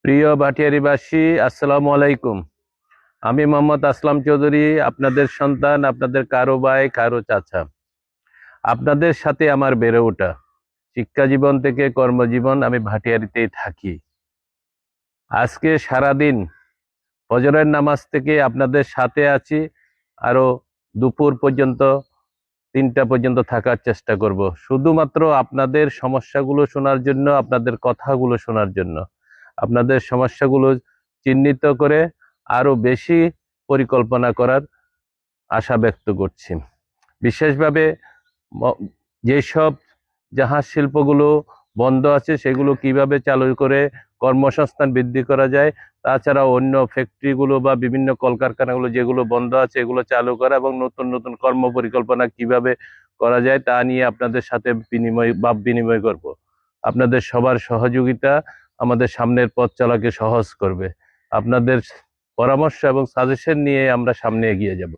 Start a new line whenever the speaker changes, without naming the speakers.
প্রিয় ভাটিয়ারীবাসী, আসসালামু আলাইকুম। আমি মোহাম্মদ আসলাম চৌধুরী, আপনাদের সন্তান, আপনাদের কারো ভাই, কারো চাচা। আপনাদের সাথে আমার বেড়ে ওঠা শিক্ষা জীবন থেকে কর্মজীবন, আমি ভাটিয়ারিতেই থাকি। আজকে সারাদিন ফজরের নামাজ থেকে আপনাদের সাথে আছি, আরো দুপুর পর্যন্ত 3টা পর্যন্ত থাকার চেষ্টা করব, শুধুমাত্র আপনাদের সমস্যাগুলো শোনার জন্য, আপনাদের কথাগুলো শোনার জন্য, আপনাদের সমস্যাগুলো চিহ্নিত করে আরো বেশি পরিকল্পনা করার আশা ব্যক্ত করছি। বিশেষভাবে ম- যেসব জাহাজ শিল্পগুলো বন্ধ আছে সেগুলো কিভাবে চালু করে কর্মসংস্থান বৃদ্ধি করা যায়, তাছাড়া অন্য ফ্যাক্টরিগুলো বা বিভিন্ন কলকারখানাগুলো যেগুলো বন্ধ আছে এগুলো চালু করা এবং নতুন নতুন কর্ম পরিকল্পনা কিভাবে করা যায় তা নিয়ে আপনাদের সাথে ভাব বিনিময় করব। আপনাদের সবার সহযোগিতা আমাদের সামনের পথ চলাকে সহজ করবে। আপনাদের পরামর্শ এবং সাজেশন নিয়ে আমরা সামনে এগিয়ে যাব।